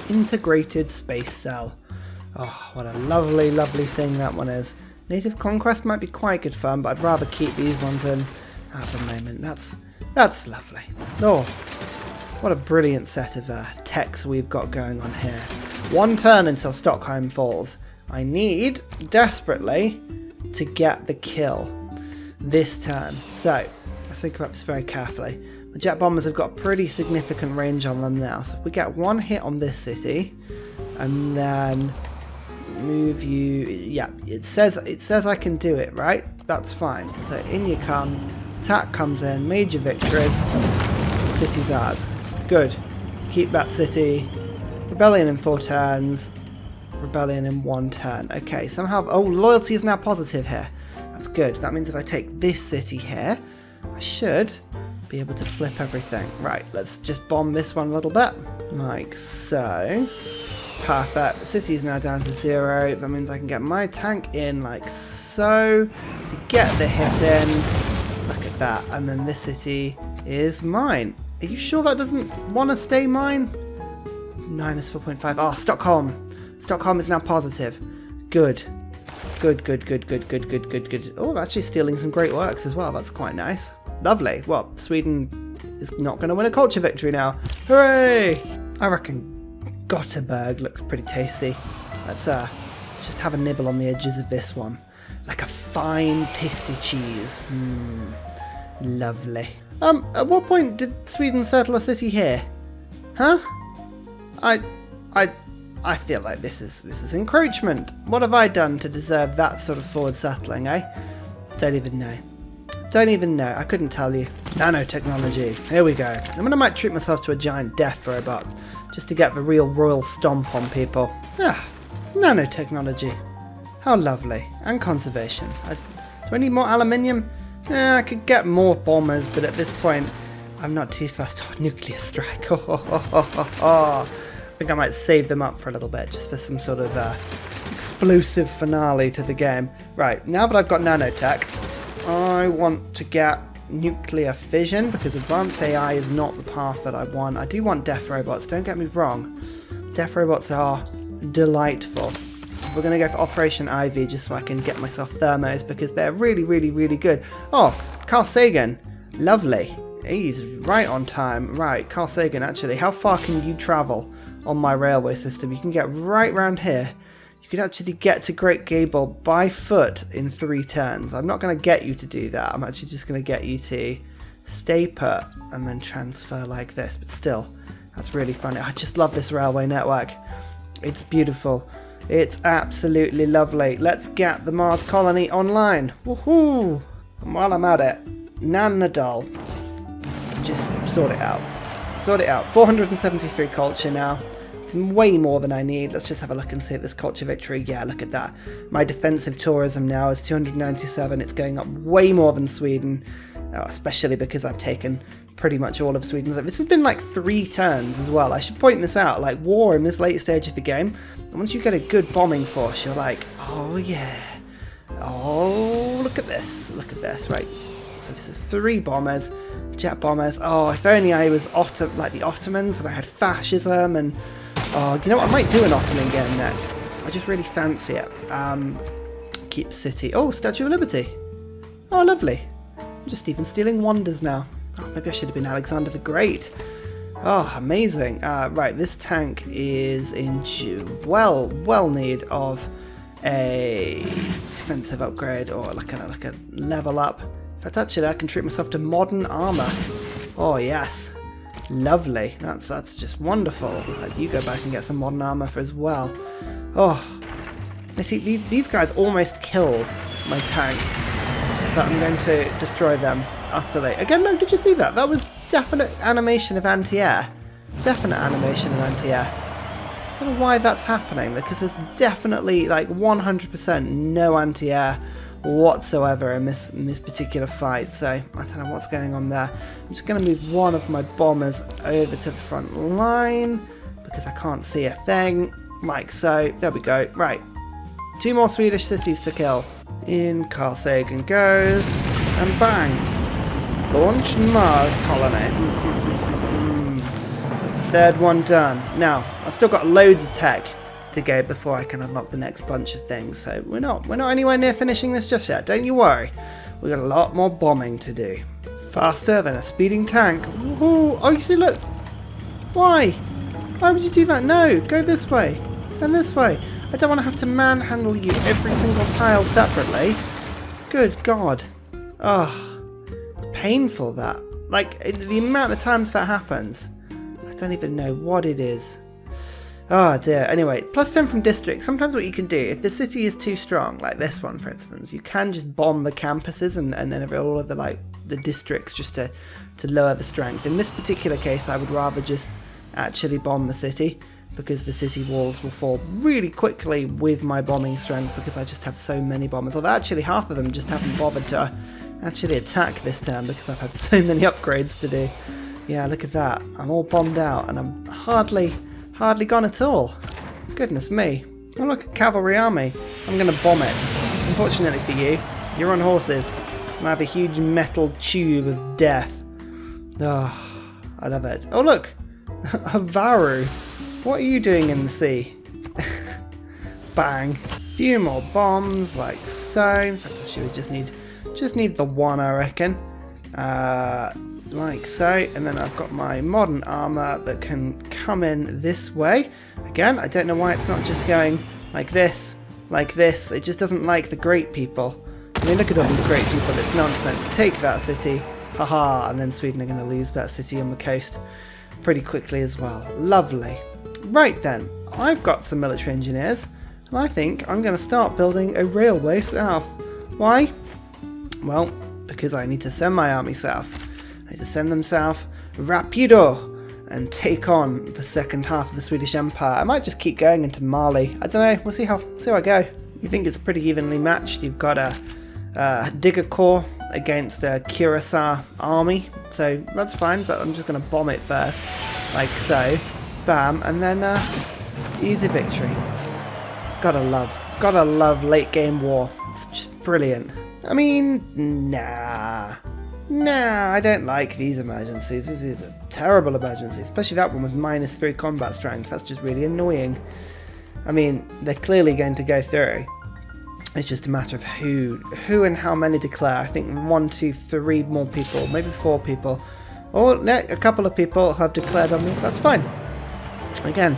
Integrated space cell. Oh, what a lovely, lovely thing that one is. Native conquest might be quite good fun, but I'd rather keep these ones in at the moment. That's lovely. Oh, what a brilliant set of techs we've got going on here. 1 turn until Stockholm falls. I need, desperately, to get the kill this turn. So, let's think about this very carefully. The jet bombers have got a pretty significant range on them now. So if we get 1 hit on this city, and then move you, yeah, it says I can do it, right? That's fine. So in you come, attack comes in, major victory, city's ours. Good. Keep that city. Rebellion in 4 turns. Rebellion in 1 turn. Okay, somehow, oh, loyalty is now positive here. That's good. That means if I take this city here, I should be able to flip everything. Right, let's just bomb this one a little bit. Like so. Perfect. The city is now down to 0. That means I can get my tank in like so to get the hit in. Look at that. And then this city is mine. Are you sure that doesn't want to stay mine? Minus 4.5. Oh, Stockholm. Stockholm is now positive. Good. Good. Oh, I'm actually stealing some great works as well. That's quite nice. Lovely. Well, Sweden is not going to win a culture victory now. Hooray! I reckon Gothenburg looks pretty tasty. Let's just have a nibble on the edges of this one. Like a fine, tasty cheese. Lovely. At what point did Sweden settle a city here? Huh? I feel like this is encroachment. What have I done to deserve that sort of forward settling, eh? Don't even know. Don't even know. I couldn't tell you. Nanotechnology. Here we go. I might treat myself to a giant death robot just to get the real royal stomp on people. Ah, nanotechnology. How lovely. And conservation. Do I need more aluminium? I could get more bombers, but at this point, I'm not too fast. Oh, nuclear strike. I think I might save them up for a little bit, just for some sort of explosive finale to the game. Right, now that I've got nanotech, I want to get nuclear fission, because advanced AI is not the path that I want. I do want death robots, don't get me wrong. Death robots are delightful. We're going to go for Operation Ivy just so I can get myself thermos, because they're really, really, really good. Oh, Carl Sagan. Lovely. He's right on time. Right, Carl Sagan, actually, how far can you travel on my railway system? You can get right round here. You can actually get to Great Gable by foot in 3 turns. I'm not going to get you to do that. I'm actually just going to get you to stay put and then transfer like this. But still, that's really funny. I just love this railway network. It's beautiful. It's absolutely lovely. Let's get the Mars colony online. Woohoo! And while I'm at it, Nanadol. Just sort it out. Sort it out. 473 culture now. It's way more than I need. Let's just have a look and see if this culture victory. Yeah, look at that. My defensive tourism now is 297. It's going up way more than Sweden, especially because I've taken pretty much all of Sweden. This has been like 3 turns as well. I should point this out. Like, war in this late stage of the game, once you get a good bombing force, you're like, oh yeah. Oh, look at this. Look at this. Right. So this is 3 bombers, jet bombers. Oh, if only I was like the Ottomans and I had fascism and... Oh, you know what? I might do an Ottoman game next. I just really fancy it. Keep city. Oh, Statue of Liberty. Oh, lovely. I'm just even stealing wonders now. Oh, maybe I should have been Alexander the Great. Oh, amazing. Right, this tank is in well need of a defensive upgrade or like a level up. If I touch it, I can treat myself to modern armor. Oh, yes. Lovely. That's just wonderful. You go back and get some modern armor for as well. Oh, I see these guys almost killed my tank, so I'm going to destroy them utterly. Again, no, did you see that? That was definite animation of anti-air. Definite animation of anti-air. I don't know why that's happening, because there's definitely like 100% no anti-air whatsoever in this particular fight, so I don't know what's going on there. I'm just going to move one of my bombers over to the front line because I can't see a thing, like so. There we go. Right, 2 more Swedish cities to kill. In Carl Sagan goes, and bang, launch Mars colony. That's the 3rd one done. Now I've still got loads of tech to go before I can unlock the next bunch of things. So we're not anywhere near finishing this just yet. Don't you worry. We've got a lot more bombing to do. Faster than a speeding tank. Ooh, oh, you see, look. Why? Why would you do that? No, go this way and this way. I don't want to have to manhandle you every single tile separately. Good God. Oh, it's painful that. Like, the amount of times that happens. I don't even know what it is. Oh dear. Anyway, +10 from district. Sometimes what you can do, if the city is too strong, like this one for instance, you can just bomb the campuses and then all of the districts just to lower the strength. In this particular case, I would rather just actually bomb the city, because the city walls will fall really quickly with my bombing strength, because I just have so many bombers. Although actually half of them just haven't bothered to actually attack this turn because I've had so many upgrades to do. Yeah, look at that. I'm all bombed out and I'm hardly gone at all. Goodness me. Oh, look, a cavalry army. I'm going to bomb it. Unfortunately for you, you're on horses and I have a huge metal tube of death. Oh, I love it. Oh, look. A Varu. What are you doing in the sea? Bang. A few more bombs, like so. In fact, I should just need the one, I reckon. Like so. And then I've got my modern armor that can come in this way. Again, I don't know why it's not just going like this, like this. It just doesn't like the great people. I mean, look at all these great people. It's nonsense. Take that city. Haha. And then Sweden are going to lose that city on the coast pretty quickly as well. Lovely. Right then, I've got some military engineers, and I think I'm going to start building a railway south. Why? Well, because I need to send my army south. I need to send them south rapido and take on the second half of the Swedish Empire. I might just keep going into Mali. I don't know. We'll see how I go. You think it's pretty evenly matched. You've got a Digger Corps against a Ursa army, so that's fine. But I'm just going to bomb it first, like so. Bam, and then easy victory. Gotta love late game war. It's just brilliant. I mean, nah, I don't like these emergencies. This is a terrible emergency, especially that one with -3 combat strength. That's just really annoying. I mean, they're clearly going to go through. It's just a matter of who and how many declare. I think 1, 2, 3 more people, maybe 4 people, or a couple of people have declared on me. That's fine. Again,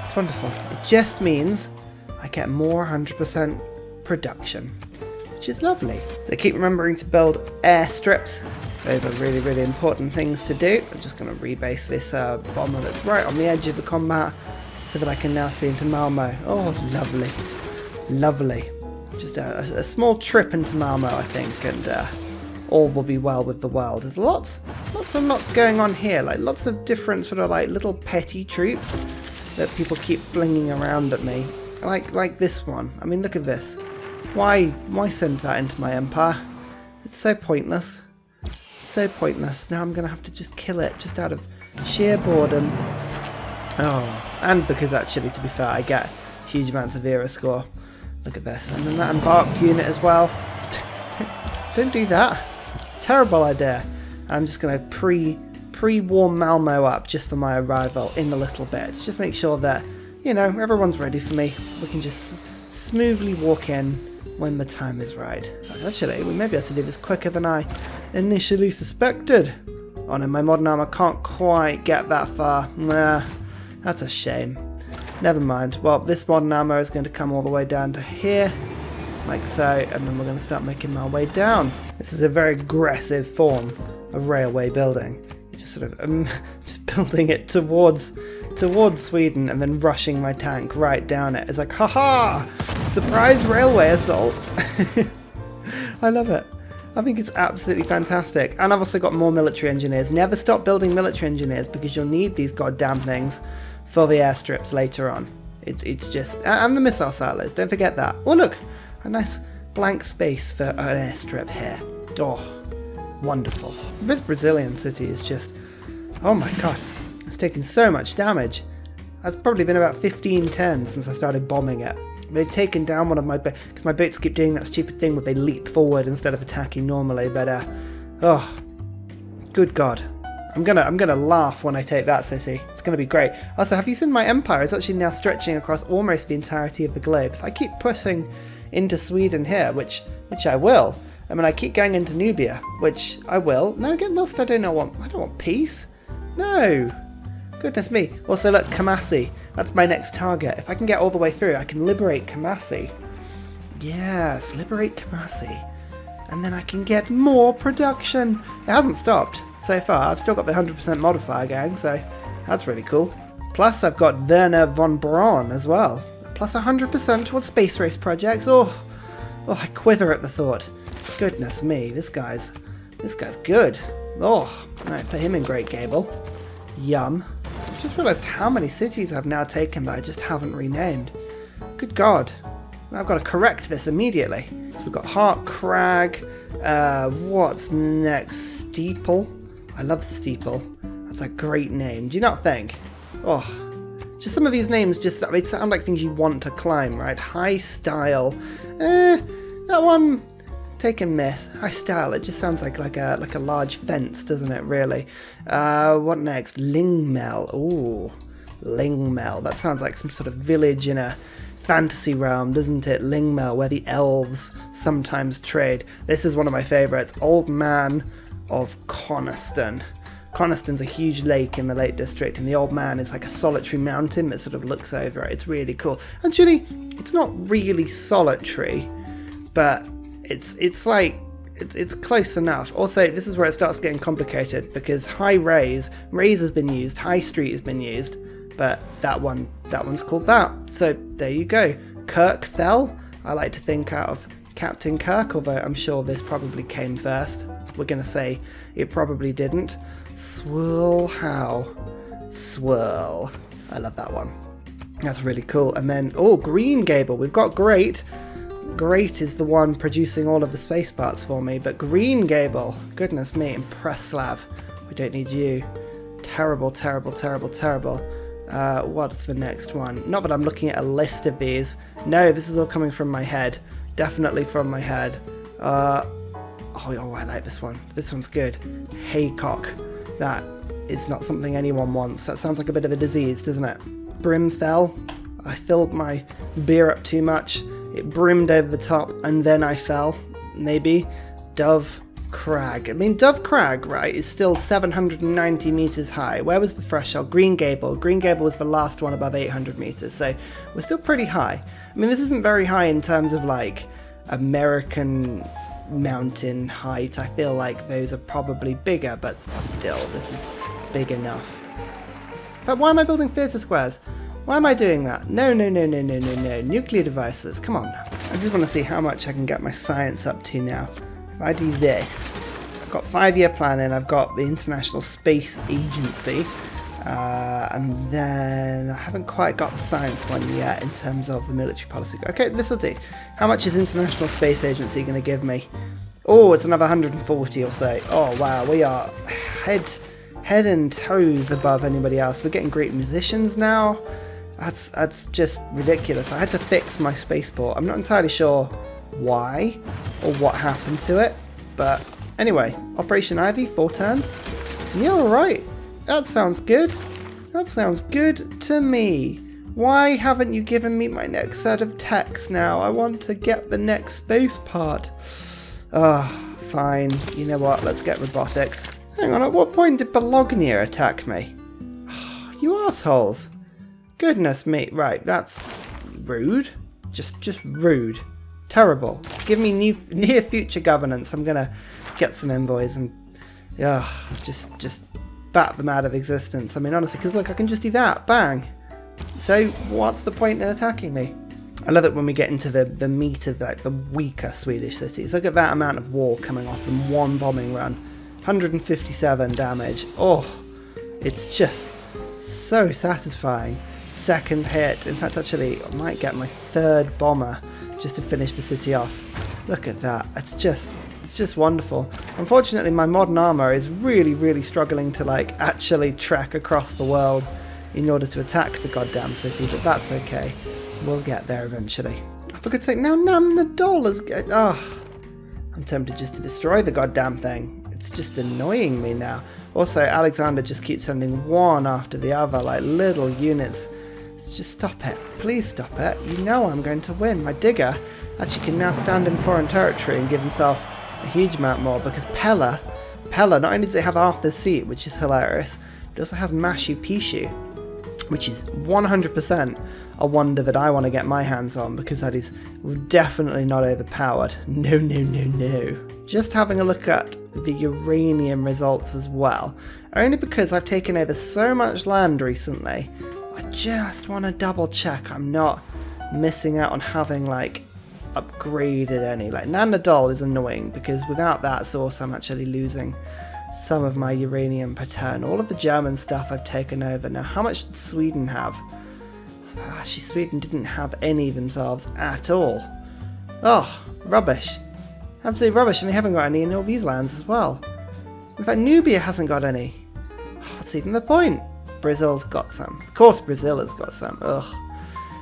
it's wonderful. It just means I get more 100% production, which is lovely. So keep remembering to build airstrips. Those are really, really important things to do. I'm just going to rebase this bomber that's right on the edge of the combat so that I can now see into Malmo. Oh, lovely. Lovely. Just a small trip into Malmo, I think, and all will be well with the world. There's lots and lots going on here, like lots of different sort of like little petty troops that people keep flinging around at me, like this one. I mean, look at this. Why send that into my empire? It's so pointless. So pointless. Now I'm gonna have to just kill it just out of sheer boredom. Oh, and because actually, to be fair, I get huge amounts of era score. Look at this, and then that embarked unit as well. Don't do that. Terrible idea. I'm just going to pre-warm Malmo up just for my arrival in a little bit. Just make sure that, you know, everyone's ready for me. We can just smoothly walk in when the time is right. But actually, we may be able to do this quicker than I initially suspected. Oh no, my modern armor can't quite get that far. Nah, that's a shame. Never mind. Well, this modern armor is going to come all the way down to here, like so, and then we're going to start making our way down. This is a very aggressive form of railway building. You're just sort of just building it towards Sweden and then rushing my tank right down it. It's like, haha! Surprise railway assault! I love it. I think it's absolutely fantastic. And I've also got more military engineers. Never stop building military engineers because you'll need these goddamn things for the airstrips later on. It's just... And the missile silos, don't forget that. Oh look! A nice blank space for an airstrip here. Oh, wonderful. This Brazilian city is just... Oh my god. It's taken so much damage. That's probably been about 15 turns since I started bombing it. They've taken down one of my boats, because my boats keep doing that stupid thing where they leap forward instead of attacking normally, but oh, good god. I'm gonna laugh when I take that city. It's going to be great. Also, have you seen my empire is actually now stretching across almost the entirety of the globe. If I keep pushing into Sweden here, which I will, I mean, I keep going into Nubia, which I will. No, get lost. I don't want peace. No. Goodness me. Also, look, Kamasi. That's my next target. If I can get all the way through, I can liberate Kamasi. Yes, liberate Kamasi. And then I can get more production. It hasn't stopped so far. I've still got the 100% modifier going, so that's really cool. Plus, I've got Werner von Braun as well. Plus 100% towards space race projects. Oh, I quiver at the thought. Goodness me, this guy's good. Oh, right, put him in Great Gable. Yum. I just realised how many cities I've now taken that I just haven't renamed. Good God. I've got to correct this immediately. So we've got Hart Crag. What's next? Steeple. I love Steeple. That's a great name. Do you not think? Oh, just some of these names they sound like things you want to climb, right? High Style. That one, take and miss. High Style. It just sounds like a large fence, doesn't it? Really. What next? Lingmel. Ooh, Lingmel. That sounds like some sort of village in a fantasy realm, doesn't it? Lingmel, where the elves sometimes trade. This is one of my favourites. Old Man of Coniston. Coniston's a huge lake in the Lake District, and the Old Man is like a solitary mountain that sort of looks over it. It's really cool. Actually, it's not really solitary, but it's close enough. Also, this is where it starts getting complicated, because High Raise has been used, High Street has been used, but that one's called that. So there you go. Kirkfell, I like to think out of Captain Kirk, although I'm sure this probably came first. We're going to say it probably didn't. Swirl. I love that one. That's really cool. And then, Green Gable. We've got Great. Great is the one producing all of the space parts for me, but Green Gable, goodness me, and Preslav. We don't need you. Terrible. What's the next one? Not that I'm looking at a list of these. No, this is all coming from my head. Definitely from my head. I like this one. This one's good. Haycock. That is not something anyone wants. That sounds like a bit of a disease, doesn't it? Brimfell. I filled my beer up too much. It brimmed over the top, and then I fell. Maybe. Dove Crag. I mean, Dove Crag, right, is still 790 meters high. Where was the threshold? Green Gable. Green Gable was the last one above 800 meters, so we're still pretty high. I mean, this isn't very high in terms of, like, American mountain height. I feel like those are probably bigger, but still, this is big enough. But why am I building theatre squares? Why am I doing that? No. Nuclear devices. Come on. I just want to see how much I can get my science up to now. If I do this, I've got 5-year planning, I've got the International Space Agency, and then I haven't quite got the science one yet in terms of the military policy. Okay, this will do. How much is International Space Agency going to give me? Oh, it's another 140 or so. Oh, wow, we are head and toes above anybody else. We're getting great musicians now. That's just ridiculous. I had to fix my spaceport. I'm not entirely sure why or what happened to it, but anyway, Operation Ivy, 4 turns. Yeah, alright. That sounds good. That sounds good to me. Why haven't you given me my next set of techs now? I want to get the next space part. Fine. You know what? Let's get robotics. Hang on, at what point did Bologna attack me? You assholes. Goodness me. Right, that's rude. Just rude. Terrible. Give me near future governance. I'm gonna get some envoys and just bat them out of existence. I mean, honestly, because look, I can just do that. Bang. So what's the point in attacking me? I love it when we get into the meat of like the weaker Swedish cities. Look at that amount of war coming off in one bombing run. 157 damage. Oh, it's just so satisfying. Second hit. In fact, actually, I might get my 3rd bomber just to finish the city off. Look at that. It's just wonderful. Unfortunately, my modern armor is really struggling to like actually trek across the world in order to attack the goddamn city, but that's okay. We'll get there eventually. For goodn's sake, now Nam the doll is... I'm tempted just to destroy the goddamn thing. It's just annoying me now. Also, Alexander just keeps sending one after the other, like little units. Just stop it. Please stop it. You know I'm going to win. My digger actually can now stand in foreign territory and give himself a huge amount more, because Pella, not only does it have Arthur's seat, which is hilarious, but it also has Machu Picchu, which is 100% a wonder that I want to get my hands on, because that is definitely not overpowered. No, no, no, no. Just having a look at the uranium results as well, only because I've taken over so much land recently. I just want to double check I'm not missing out on having like upgraded any. Like Nanodol is annoying because without that source I'm actually losing some of my uranium per turn. All of the German stuff I've taken over. Now how much did Sweden have? Actually Sweden didn't have any themselves at all. Oh, rubbish. Absolutely rubbish, and we haven't got any in all these lands as well. In fact, Nubia hasn't got any. What's even the point? Brazil's got some. Of course Brazil has got some. Ugh.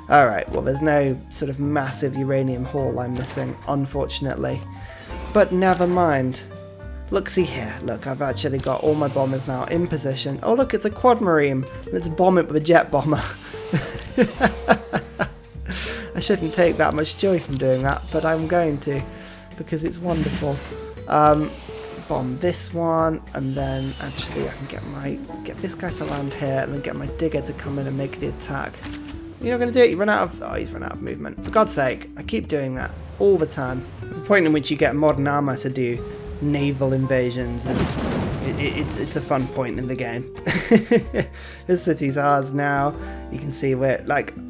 Alright, well there's no sort of massive uranium haul I'm missing, unfortunately. But never mind. Look, see here. Look, I've actually got all my bombers now in position. Oh look, it's a quad marine. Let's bomb it with a jet bomber. I shouldn't take that much joy from doing that, but I'm going to, because it's wonderful. Bomb this one, and then actually I can get this guy to land here, and then get my digger to come in and make the attack. You're not going to do it. You run out of. Oh, he's run out of movement. For God's sake, I keep doing that all the time. The point in which you get modern armor to do naval invasions is it's a fun point in the game. This city's ours now. You can see where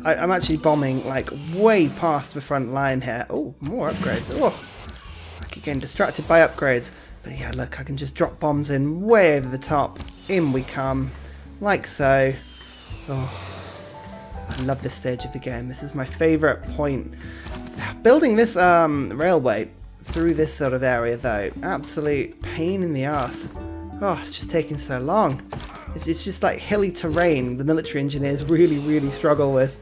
I'm actually bombing like way past the front line here. Oh, more upgrades. Oh, I keep getting distracted by upgrades. But yeah, look, I can just drop bombs in way over the top. In we come, like so. Oh, I love this stage of the game. This is my favourite point. Building this railway through this sort of area, though, absolute pain in the arse. Oh, it's just taking so long. It's just like hilly terrain the military engineers really struggle with.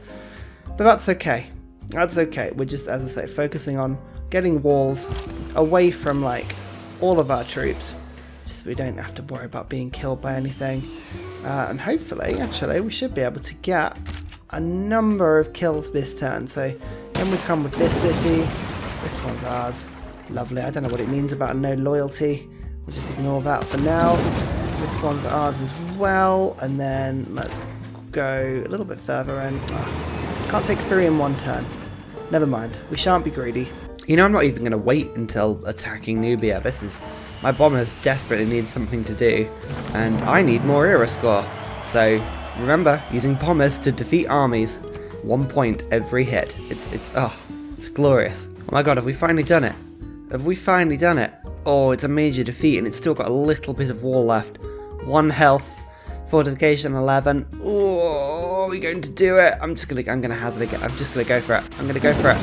But that's okay. That's okay. We're just, as I say, focusing on getting walls away from like all of our troops, just so we don't have to worry about being killed by anything. And hopefully, actually, we should be able to get a number of kills this turn. So then we come with this city. This one's ours. Lovely. I don't know what it means about no loyalty. We'll just ignore that for now. This one's ours as well. And then let's go a little bit further in. Can't take 3 in one turn. Never mind. We shan't be greedy. You know, I'm not even going to wait until attacking Nubia. My bombers desperately need something to do, and I need more era score. So remember, using bombers to defeat armies, 1 point every hit. It's glorious. Oh my god, have we finally done it? Have we finally done it? Oh, it's a major defeat, and it's still got a little bit of wall left. 1 health, fortification 11. Oh, are we going to do it? I'm gonna hazard again. I'm just gonna go for it. I'm gonna go for it.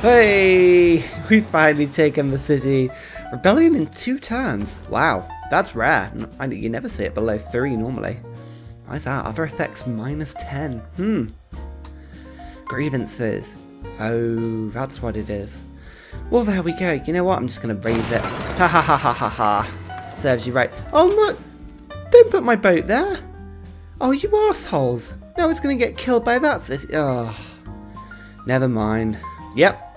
Hey, we've finally taken the city. Rebellion in 2 turns. Wow, that's rare. You never see it below 3 normally. Why is that? Other effects -10. Grievances. Oh, that's what it is. Well, there we go. You know what? I'm just going to raise it. Ha ha ha ha ha ha. Serves you right. Oh, no. Don't put my boat there. Oh, you assholes. No, it's going to get killed by that. Oh, never mind. Yep.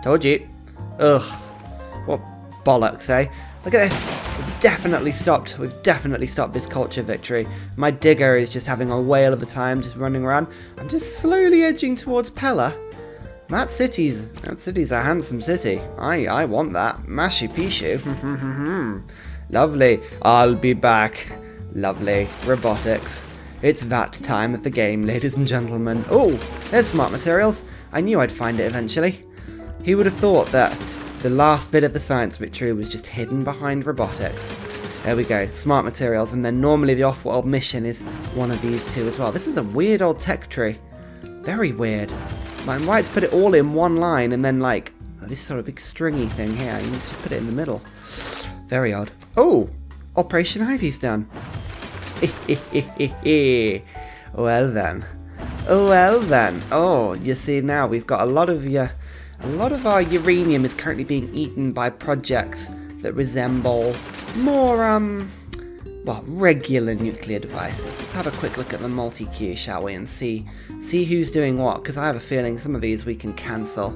Told you. Ugh. What bollocks, eh? Look at this. We've definitely stopped this culture victory. My digger is just having a whale of a time just running around. I'm just slowly edging towards Pella. That city's a handsome city. I want that. Machu Picchu. Lovely. I'll be back. Lovely. Robotics. It's that time of the game, ladies and gentlemen. Oh, there's smart materials. I knew I'd find it eventually. Who would have thought that the last bit of the science victory was just hidden behind robotics? There we go, smart materials, and then normally the off-world mission is one of these 2 as well. This is a weird old tech tree. Very weird. I'm right to put it all in one line and then like this sort of big stringy thing here. You just put it in the middle. Very odd. Oh, Operation Ivy's done. Well then. Well then. Oh, you see now we've got a lot of our uranium is currently being eaten by projects that resemble more well, regular nuclear devices. Let's have a quick look at the multi-queue, shall we, and see who's doing what, because I have a feeling some of these we can cancel.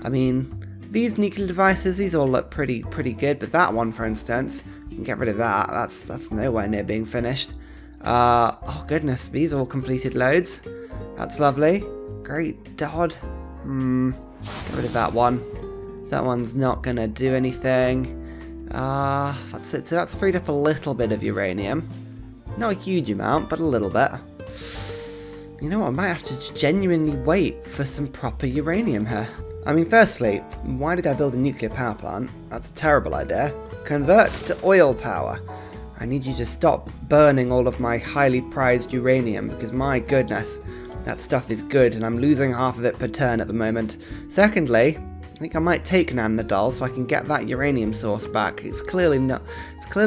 I mean, these nuclear devices, these all look pretty good, but that one, for instance, you can get rid of that. That's nowhere near being finished. Oh goodness, these all completed loads. That's lovely. Great Dodd. Get rid of that one. That one's not gonna do anything. That's it. So that's freed up a little bit of uranium. Not a huge amount, but a little bit. You know what? I might have to genuinely wait for some proper uranium here. I mean, firstly, why did I build a nuclear power plant? That's a terrible idea. Convert to oil power. I need you to stop burning all of my highly prized uranium, because my goodness, that stuff is good and I'm losing half of it per turn at the moment. Secondly, I think I might take Nanodol so I can get that uranium source back. It's clearly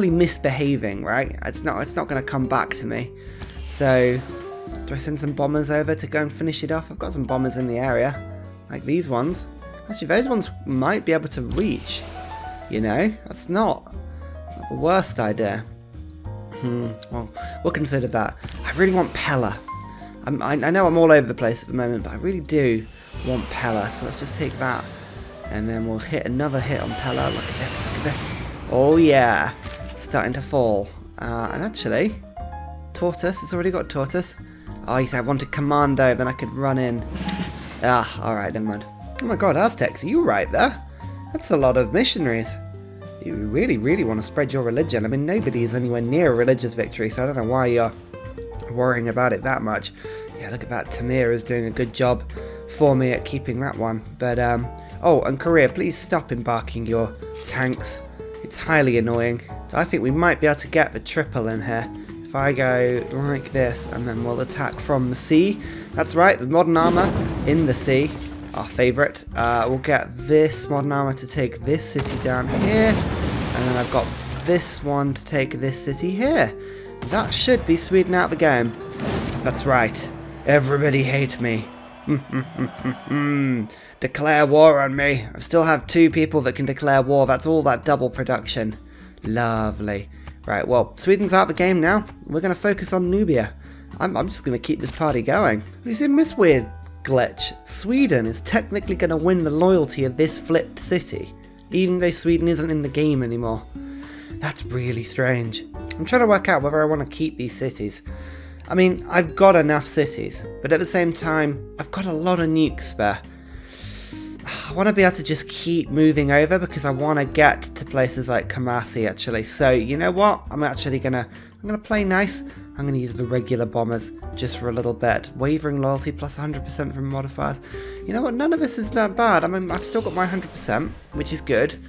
misbehaving, right? It's not going to come back to me. So, do I send some bombers over to go and finish it off? I've got some bombers in the area, like these ones. Actually, those ones might be able to reach. You know, that's not the worst idea. Well, we'll consider that. I really want Pella. I know I'm all over the place at the moment, but I really do want Pella. So let's just take that. And then we'll hit another hit on Pella. Look at this, look at this. Oh yeah, it's starting to fall. And actually, Tortoise, it's already got Tortoise. Oh, he said I wanted Commando, then I could run in. Alright, never mind. Oh my god, Aztecs, are you right there? That's a lot of missionaries. You really want to spread your religion. I mean, nobody is anywhere near a religious victory, so I don't know why you're worrying about it that much. Yeah, look at that. Tamir is doing a good job for me at keeping that one. But, oh, and Korea, please stop embarking your tanks. It's highly annoying. So I think we might be able to get the triple in here. If I go like this, and then we'll attack from the sea. That's right, the modern armor in the sea. Our favourite. We'll get this modern armor to take this city down here. And then I've got this one to take this city here. That should be Sweden out the game. That's right. Everybody hates me. Declare war on me. I still have 2 people that can declare war. That's all that double production. Lovely. Right, well, Sweden's out of the game now. We're going to focus on Nubia. I'm just going to keep this party going. Have you seen this weird glitch? Sweden is technically going to win the loyalty of this flipped city, even though Sweden isn't in the game anymore. That's really strange. I'm trying to work out whether I want to keep these cities. I mean, I've got enough cities, but at the same time, I've got a lot of nukes spare. I want to be able to just keep moving over because I want to get to places like Kamasi actually. So you know what? I'm gonna play nice. I'm gonna use the regular bombers just for a little bit. Wavering loyalty plus 100% from modifiers. You know what? None of this is that bad. I mean, I've still got my 100%, which is good.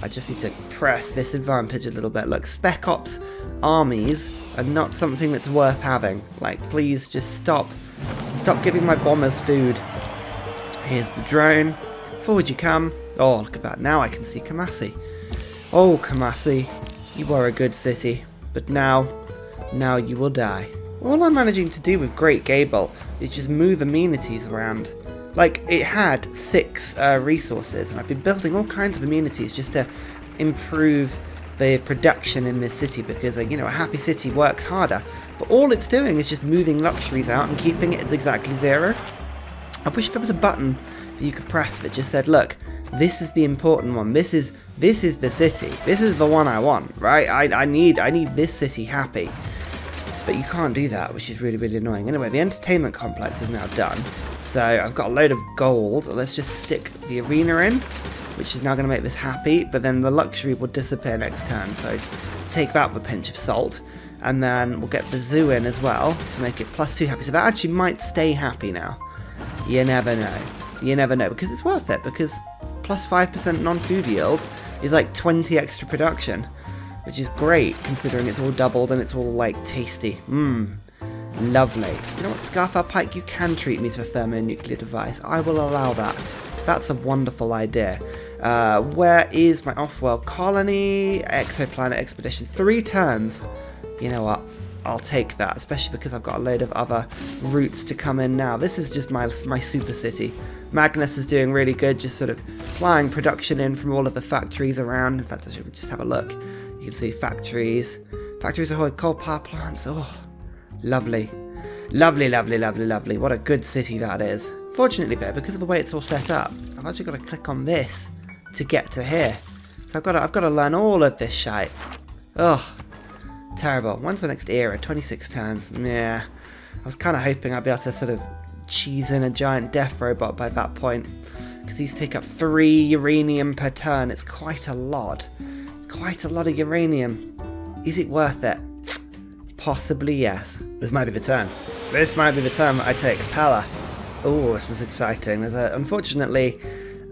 I just need to press this advantage a little bit. Look, Spec Ops armies are not something that's worth having. Like, please just stop giving my bombers food. Here's the drone. Forward you come. Oh, look at that. Now I can see Kamasi. Oh, Kamasi, you are a good city. But now you will die. All I'm managing to do with Great Gable is just move amenities around. Like, it had 6 resources, and I've been building all kinds of amenities just to improve the production in this city because, you know, a happy city works harder. But all it's doing is just moving luxuries out and keeping it at exactly 0. I wish there was a button that you could press that just said, look, this is the important one. This is the city. This is the one I want, right? I need this city happy. But you can't do that, which is really annoying. Anyway, the entertainment complex is now done. So I've got a load of gold. Let's just stick the arena in, which is now going to make this happy. But then the luxury will disappear next turn. So take that with a pinch of salt. And then we'll get the zoo in as well to make it +2 happy. So that actually might stay happy now. You never know. You never know, because it's worth it. Because +5% non-food yield is like 20 extra production, which is great considering it's all doubled and it's all like tasty. Lovely. You know what, Scarfell Pike, you can treat me to a thermonuclear device. I will allow that. That's a wonderful idea. Where is my off-world colony? Exoplanet expedition. 3 turns. You know what? I'll take that, especially because I've got a load of other routes to come in now. This is just my super city. Magnus is doing really good, just sort of flying production in from all of the factories around. In fact, I should just have a look. You can see factories Factories ahoy, coal power plants. Oh, lovely. Lovely, lovely, lovely, lovely. What a good city that is. Fortunately though, because of the way it's all set up, I've actually got to click on this to get to here. So I've got to learn all of this shite. Oh, terrible. When's the next era? 26 turns. Yeah. I was kind of hoping I'd be able to sort of cheese in a giant death robot by that point. Because these take up 3 uranium per turn. It's quite a lot. It's quite a lot of uranium. Is it worth it? Possibly yes. This might be the turn. This might be the turn that I take Pella. Oh, this is exciting. There's unfortunately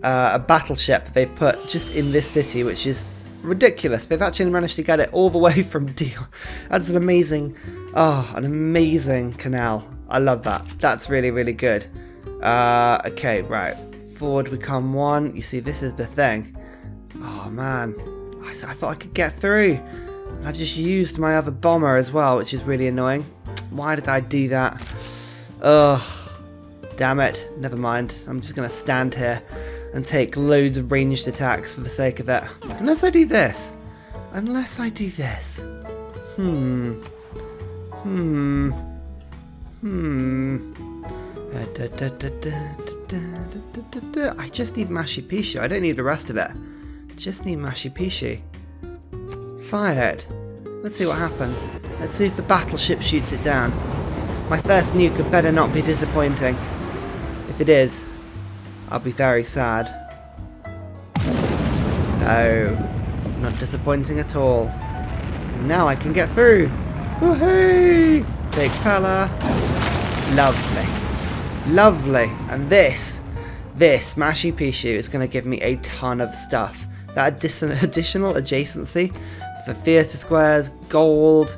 a battleship they've put just in this city, which is ridiculous. They've actually managed to get it all the way from Deal. That's an amazing canal. I love that. That's really, really good. Okay, right. Forward we come 1. You see, this is the thing. Oh, man. I thought I could get through. And I've just used my other bomber as well, which is really annoying. Why did I do that? Ugh. Damn it. Never mind. I'm just going to stand here and take loads of ranged attacks for the sake of it. Unless I do this. Unless I do this. I just need Mashi Pishu. I don't need the rest of it. Just need Mashi Pishu. Fired. Let's see what happens. Let's see if the battleship shoots it down. My first nuke had better not be disappointing. If it is, I'll be very sad. No, not disappointing at all. Now I can get through. Woohoo! Take Pella. Lovely. Lovely. And this Mashi Pishu is going to give me a ton of stuff. That additional adjacency for theatre squares, gold.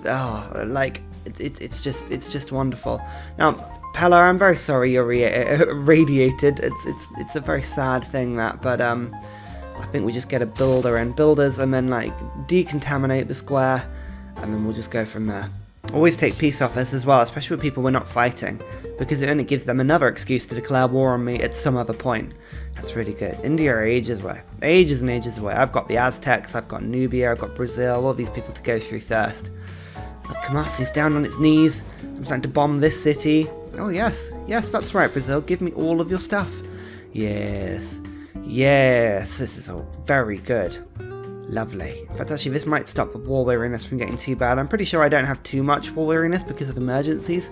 Oh, like it's just wonderful. Now, Pella, I'm very sorry you're radiated. It's a very sad thing that, but I think we just get a builder and builders, and then like decontaminate the square, and then we'll just go from there. Always take peace offers as well, especially with people we're not fighting, because it only gives them another excuse to declare war on me at some other point. That's really good. India are ages away. Ages and ages away. I've got the Aztecs, I've got Nubia, I've got Brazil, all these people to go through first. Look, Kumasi's down on its knees. I'm starting to bomb this city. Oh yes, yes, that's right, Brazil. Give me all of your stuff. Yes, yes, this is all very good. Lovely. In fact, actually, this might stop the war weariness from getting too bad. I'm pretty sure I don't have too much war weariness because of emergencies.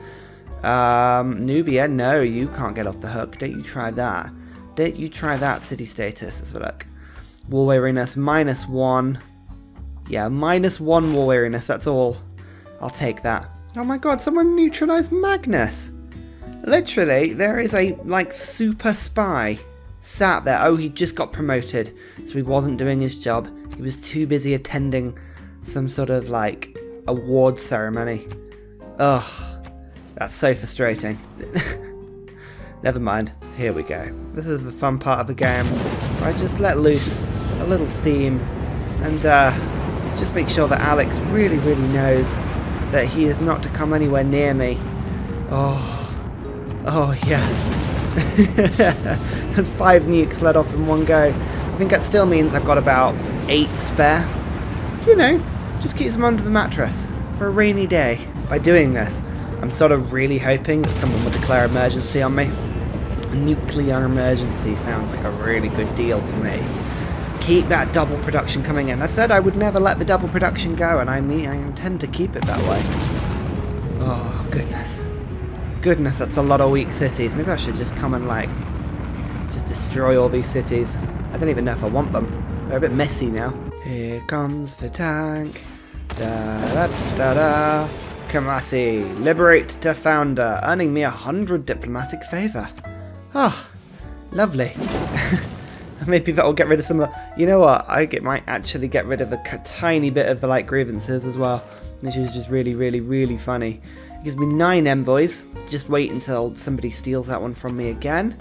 Nubia, no, you can't get off the hook. Don't you try that. Don't you try that, city status. Let's have a look. War weariness, -1. Yeah, -1 war weariness, that's all. I'll take that. Oh my god, someone neutralized Magnus. Literally, there is a, like, super spy sat there. Oh, he just got promoted, so he wasn't doing his job. He was too busy attending some sort of, like, award ceremony. Ugh, that's so frustrating. Never mind, here we go. This is the fun part of the game, where I just let loose a little steam, and just make sure that Alex really, really knows that he is not to come anywhere near me. Oh yes. There's 5 nukes let off in one go. I think that still means I've got about 8 spare. You know, just keeps them under the mattress for a rainy day. By doing this, I'm sort of really hoping that someone will declare emergency on me. A nuclear emergency sounds like a really good deal for me. Keep that double production coming in. I said I would never let the double production go, and I intend to keep it that way. Oh, goodness. Goodness, that's a lot of weak cities. Maybe I should just come and, like, just destroy all these cities. I don't even know if I want them. They're a bit messy now. Here comes the tank. Da-da-da-da. Kamasi, liberate to founder, earning me 100 diplomatic favour. Oh, lovely. Maybe that'll get rid of some of... You know what? Might actually get rid of a tiny bit of the light grievances as well, which is just really, really, really funny. It gives me 9 envoys. Just wait until somebody steals that one from me again.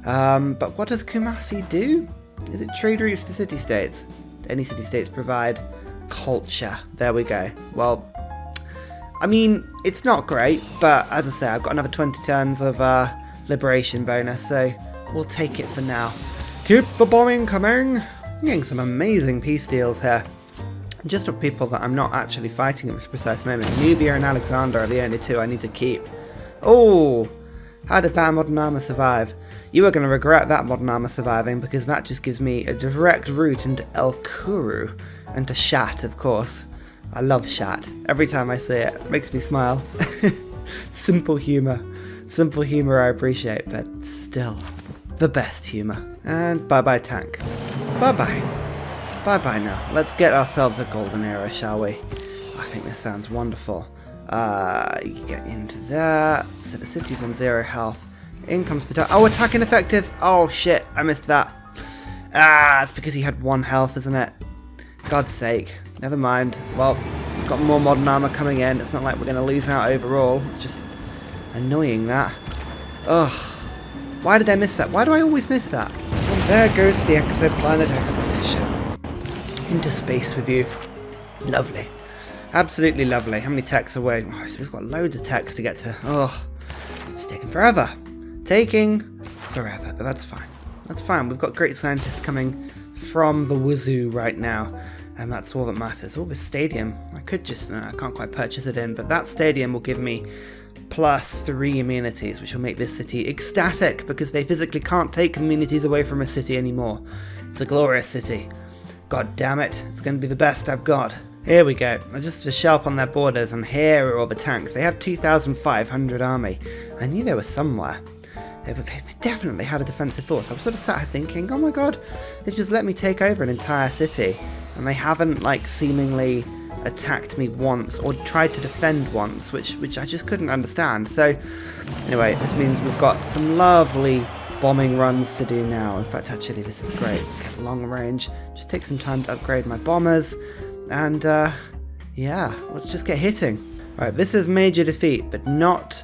But what does Kumasi do? Is it trade routes to city-states? Any city-states provide culture. There we go. Well, I mean, it's not great, but as I say, I've got another 20 turns of liberation bonus, so we'll take it for now. Keep the bombing coming. I'm getting some amazing peace deals here. And just for people that I'm not actually fighting at this precise moment, Nubia and Alexander are the only two I need to keep. Oh! How did that modern armor survive? You are going to regret that modern armor surviving, because that just gives me a direct route into El Kuru. And to Shat, of course. I love Shat. Every time I see it, it makes me smile. Simple humour. Simple humour I appreciate, but still, the best humour. And bye-bye tank. Bye-bye. Bye-bye now. Let's get ourselves a golden era, shall we? I think this sounds wonderful. You get into that. So the city's on 0 health. In comes Vital. Oh, attack ineffective. Oh, shit. I missed that. Ah, it's because he had 1 health, isn't it? God's sake. Never mind. Well, we've got more modern armor coming in. It's not like we're going to lose out overall. It's just annoying, that. Ugh. Why did I miss that? Why do I always miss that? And there goes the exoplanet expedition. Into space with you. Lovely. Absolutely lovely. How many techs away? Oh, so we've got loads of techs to get to. Oh, it's taking forever. Taking forever, but that's fine. That's fine. We've got great scientists coming from the wazoo right now, and that's all that matters. Oh, this stadium. I could just... I can't quite purchase it in, but that stadium will give me +3 immunities, which will make this city ecstatic, because they physically can't take immunities away from a city anymore. It's a glorious city. God damn it. It's going to be the best I've got. Here we go. I just show up on their borders, and here are all the tanks. They have 2,500 army. I knew they were somewhere. They definitely had a defensive force. I was sort of sat here thinking, oh my god, they've just let me take over an entire city, and they haven't, like, seemingly attacked me once, or tried to defend once, which I just couldn't understand. So, anyway, this means we've got some lovely bombing runs to do now. In fact, actually, this is great. Get long range. Just take some time to upgrade my bombers. And, yeah, let's just get hitting. Right, this is major defeat, but not...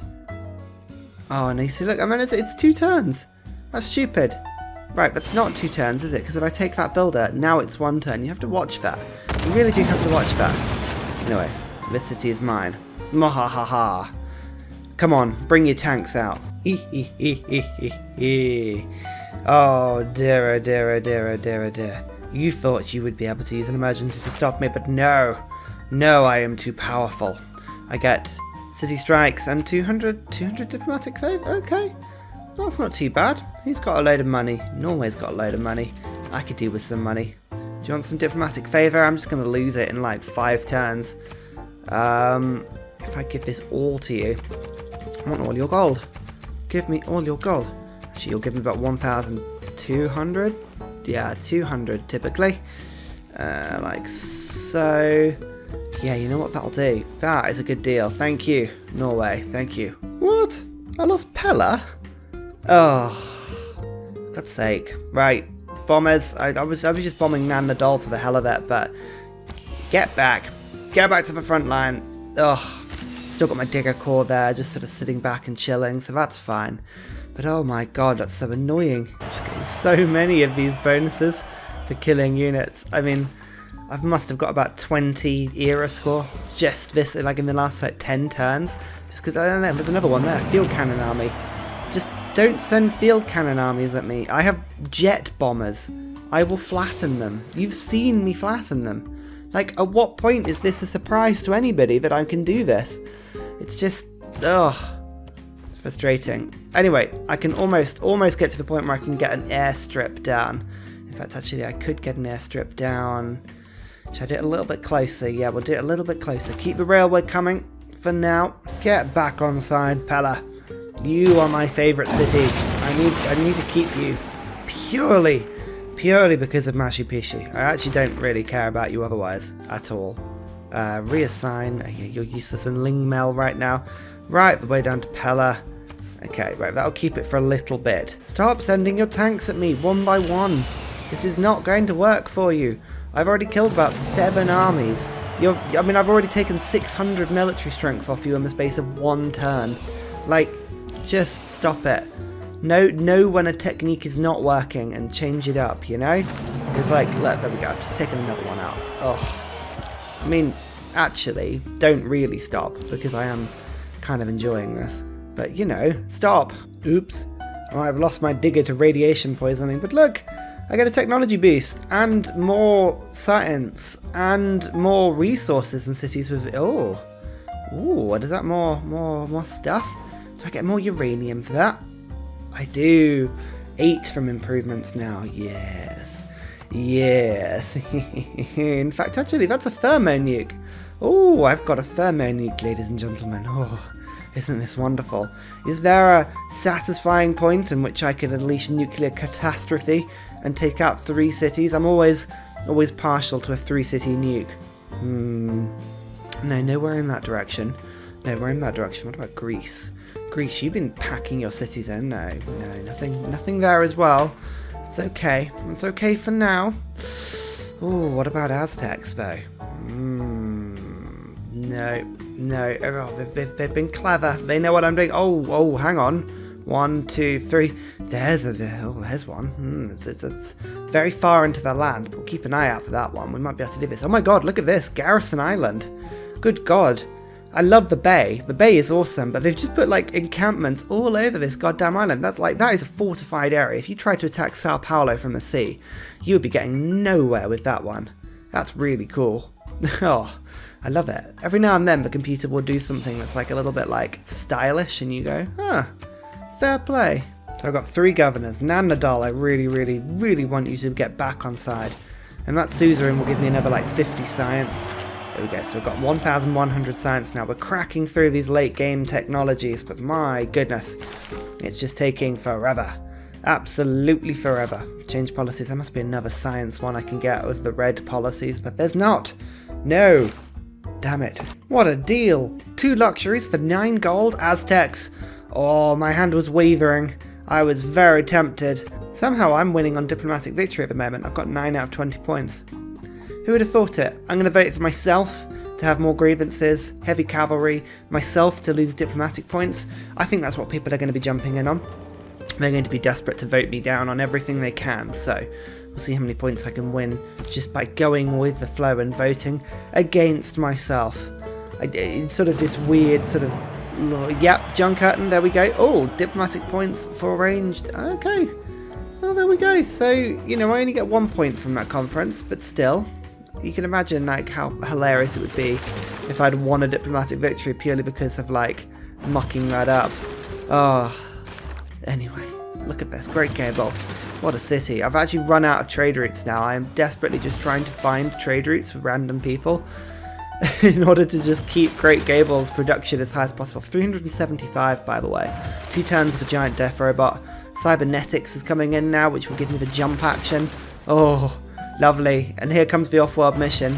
Oh, and you see, look, I mean, it's 2 turns. That's stupid. Right, that's not 2 turns, is it? Because if I take that builder, now it's 1 turn. You have to watch that. You really do have to watch that. Anyway, this city is mine. Mahahaha. Come on, bring your tanks out. Oh, dear, oh dear, oh dear, oh dear, oh dear. You thought you would be able to use an emergency to stop me, but no. No, I am too powerful. I get city strikes and 200 diplomatic favor. Okay, that's not too bad. He's got a load of money. Norway's got a load of money. I could do with some money. Do you want some diplomatic favor? I'm just going to lose it in like 5 turns. If I give this all to you, I want all your gold. Give me all your gold. Actually, you'll give me about 1,200. Yeah, 200 typically. Like so. Yeah, you know what that'll do? That is a good deal. Thank you, Norway. Thank you. What? I lost Pella? Oh, God's sake. Right, bombers. I was just bombing Nan Nadal for the hell of it, but get back. Get back to the front line. Ugh. Still got my digger core there, just sort of sitting back and chilling, so that's fine. But oh my god, that's so annoying. I'm just getting so many of these bonuses for killing units. I mean, I must have got about 20 era score just this, like in the last like 10 turns. Just because, I don't know, there's another one there. Field cannon army. Just don't send field cannon armies at me. I have jet bombers. I will flatten them. You've seen me flatten them. Like, at what point is this a surprise to anybody that I can do this? It's just, ugh. Frustrating. Anyway, I can almost get to the point where I can get an airstrip down. In fact, actually, I could get an airstrip down. Should I do it a little bit closer? Yeah, we'll do it a little bit closer. Keep the railway coming for now. Get back on side, Pella. You are my favourite city. I need to keep you purely because of Machu Picchu. I actually don't really care about you otherwise at all. Reassign. Yeah, you're useless in Lingmel right now. Right, the way down to Pella. Okay, right, that'll keep it for a little bit. Stop sending your tanks at me one by one. This is not going to work for you. I've already killed about 7 armies. I mean, I've already taken 600 military strength off you in the space of 1 turn. Like, just stop it. Know when a technique is not working and change it up, you know? It's like, look, there we go. I've just taken another one out. Ugh. I mean, actually, don't really stop, because I am kind of enjoying this. But, you know, stop. Oops. I might have lost my digger to radiation poisoning, but look, I get a technology boost and more science and more resources and cities with. Oh, what is that? More stuff. Do I get more uranium for that? I do. 8 from improvements now. Yes. In fact, actually, that's a thermo nuke. Oh, I've got a thermo nuke, ladies and gentlemen. Oh, isn't this wonderful? Is there a satisfying point in which I can unleash nuclear catastrophe and take out 3 cities? I'm always partial to a 3-city nuke. No, nowhere in that direction. Nowhere in that direction. What about Greece? Greece, you've been packing your cities in. No, nothing there as well. It's okay. It's okay for now. Oh, what about Aztecs though? No. Oh, they've been clever. They know what I'm doing. Oh, hang on. 1, 2, 3. There's one. It's very far into the land, but we'll keep an eye out for that one. We might be able to do this. Oh my god, look at this. Garrison Island. Good god. I love the bay. The bay is awesome, but they've just put like encampments all over this goddamn island. That is a fortified area. If you tried to attack Sao Paulo from the sea, you would be getting nowhere with that one. That's really cool. Oh, I love it. Every now and then the computer will do something that's like a little bit like stylish and you go, fair play. So I've got 3 governors. Nan Nadal, I really want you to get back on side. And that suzerain will give me another like 50 science. There we go, so we've got 1,100 science now. We're cracking through these late game technologies, but my goodness, it's just taking forever. Absolutely forever. Change policies. There must be another science one I can get with the red policies, but there's not. No. Damn it. What a deal. 2 luxuries for 9 gold. Aztecs. Oh, my hand was wavering. I was very tempted. Somehow I'm winning on diplomatic victory at the moment. I've got 9 out of 20 points. Who would have thought it? I'm going to vote for myself to have more grievances, heavy cavalry, myself to lose diplomatic points. I think that's what people are going to be jumping in on. They're going to be desperate to vote me down on everything they can, so we'll see how many points I can win just by going with the flow and voting against myself. It's sort of this weird sort of, yep, John Curtin, there we go. Oh, diplomatic points for arranged. Okay. Well, there we go. So, you know, I only get 1 point from that conference, but still, you can imagine like how hilarious it would be if I'd won a diplomatic victory purely because of like mucking that up. Oh, anyway, look at this. Great Gable. What a city. I've actually run out of trade routes now. I am desperately just trying to find trade routes with random people in order to just keep Great Gable's production as high as possible. 375, by the way. 2 turns of a giant death robot. Cybernetics is coming in now, which will give me the jump action. Oh, lovely. And here comes the off-world mission.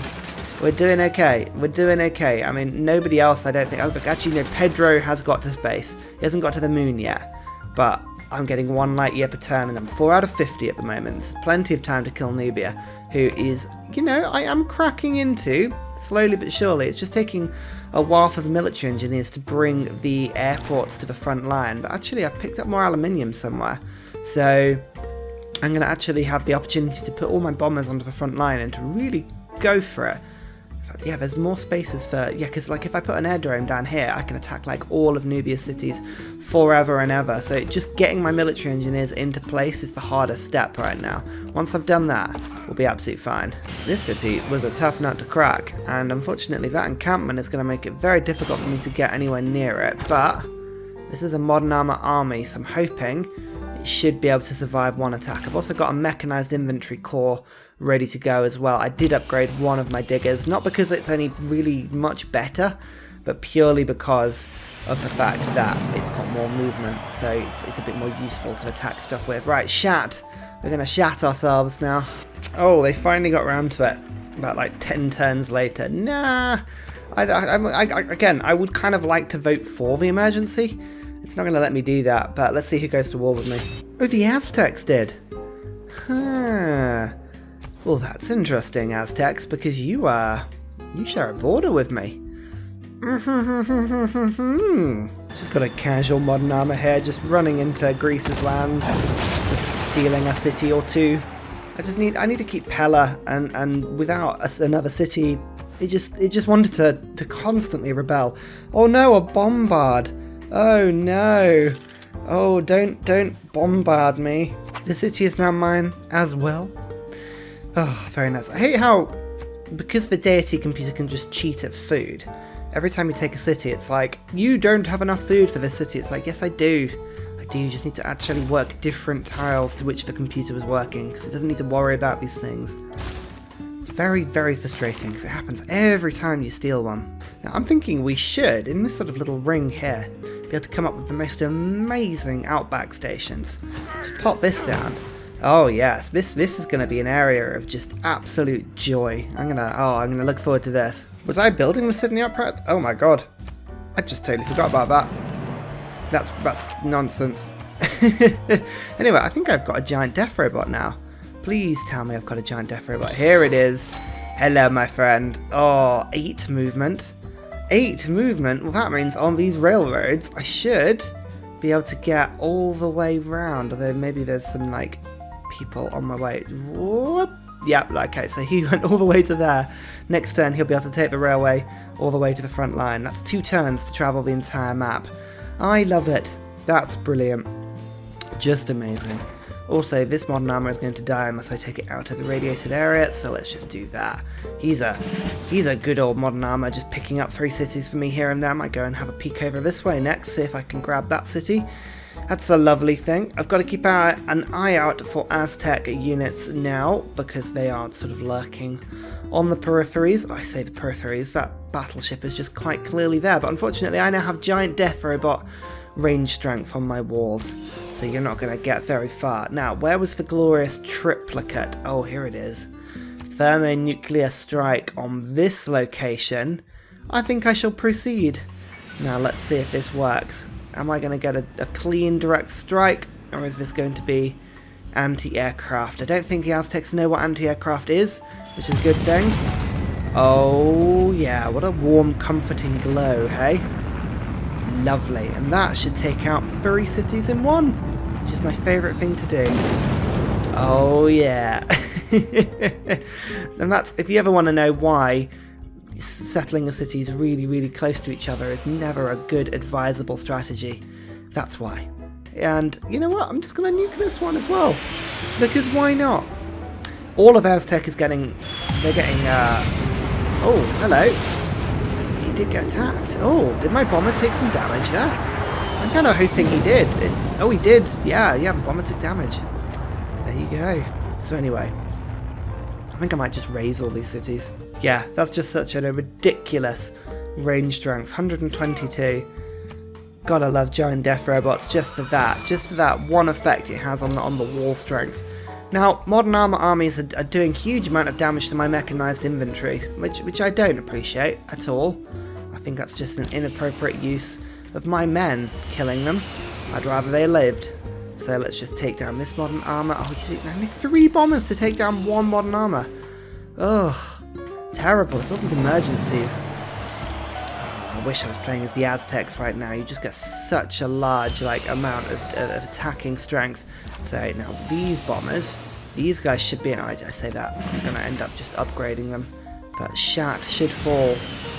We're doing okay. I mean, nobody else, I don't think. Oh, but actually, no, Pedro has got to space. He hasn't got to the moon yet. But I'm getting 1 light year per turn, and I'm 4 out of 50 at the moment. It's plenty of time to kill Nubia, who is, you know, I am cracking into, slowly but surely. It's just taking a while for the military engineers to bring the airports to the front line. But actually, I've picked up more aluminium somewhere. So I'm going to actually have the opportunity to put all my bombers onto the front line and to really go for it. Yeah, there's more spaces for, yeah, because like if I put an aerodrome down here, I can attack like all of Nubia's cities forever and ever. So just getting my military engineers into place is the hardest step right now. Once I've done that, we'll be absolutely fine. This city was a tough nut to crack, and unfortunately that encampment is going to make it very difficult for me to get anywhere near it, but this is a modern army, so I'm hoping it should be able to survive 1 attack. I've also got a mechanized infantry corps ready to go as well. I did upgrade one of my diggers, not because it's any really much better, but purely because of the fact that it's got more movement, so it's a bit more useful to attack stuff with. Right, shat. We're going to shat ourselves now. Oh, they finally got around to it about like 10 turns later. Nah, again, I would kind of like to vote for the emergency. It's not going to let me do that, but let's see who goes to war with me. Oh, the Aztecs did. Huh. Well, that's interesting, Aztecs, because you share a border with me. Just got a casual modern armor here, just running into Greece's lands, just stealing a city or 2. I need to keep Pella, and without another city, it just wanted to constantly rebel. Oh no, a bombard! Oh no! Oh, don't bombard me. The city is now mine as well. Oh, very nice. I hate how, because the Deity computer can just cheat at food, every time you take a city, it's like, you don't have enough food for this city. It's like, yes, I do. I do. You just need to actually work different tiles to which the computer was working, because it doesn't need to worry about these things. It's very, very frustrating, because it happens every time you steal one. Now, I'm thinking we should, in this sort of little ring here, be able to come up with the most amazing outback stations. Just pop this down. Oh yes, this is going to be an area of just absolute joy. I'm gonna look forward to this. Was I building the Sydney Opera? Oh my god, I just totally forgot about that. That's nonsense. Anyway, I think I've got a giant death robot now. Please tell me I've got a giant death robot. Here it is. Hello, my friend. Oh, 8 movement. 8 movement? Well, that means on these railroads, I should be able to get all the way round. Although maybe there's some, like, people on my way. Whoop. Yep, okay, so he went all the way to there. Next turn, he'll be able to take the railway all the way to the front line. That's 2 turns to travel the entire map. I love it. That's brilliant. Just amazing. Also, this modern armor is going to die unless I take it out of the radiated area, so let's just do that. He's a good old modern armor, just picking up 3 cities for me here and there. I might go and have a peek over this way next, see if I can grab that city. That's a lovely thing. I've got to keep an eye out for Aztec units now, because they are sort of lurking on the peripheries. I say the peripheries, that battleship is just quite clearly there, but unfortunately I now have giant death robot range strength on my walls, so you're not going to get very far. Now, where was the glorious triplicate? Oh, here it is. Thermonuclear strike on this location. I think I shall proceed. Now, let's see if this works. Am I going to get a clean direct strike, or is this going to be anti-aircraft? I don't think the Aztecs know what anti-aircraft is, which is a good thing. Oh, yeah, what a warm, comforting glow, hey? Lovely, and that should take out 3 cities in 1, which is my favourite thing to do. Oh yeah. And that's, if you ever want to know why settling a cities really, really close to each other is never a good advisable strategy, that's why. And you know what, I'm just going to nuke this one as well, because why not? All of Aztec is getting, oh, hello. He did get attacked. Oh, did my bomber take some damage there? I'm kind of hoping he did. Oh, he did. Yeah, the bomber took damage. There you go. So anyway, I think I might just raise all these cities. Yeah, that's just such a ridiculous range strength. 122. Gotta love giant death robots just for that one effect it has on the wall strength. Now, modern armor armies are doing huge amount of damage to my mechanized inventory, which I don't appreciate at all. I think that's just an inappropriate use of my men killing them. I'd rather they lived. So let's just take down this modern armor. Oh, you see, only 3 bombers to take down 1 modern armor. Oh, terrible. It's all these emergencies. Oh, I wish I was playing as the Aztecs right now. You just get such a large amount of attacking strength. So now these bombers, these guys should be, and I say that, I'm going to end up just upgrading them. But Shat should fall,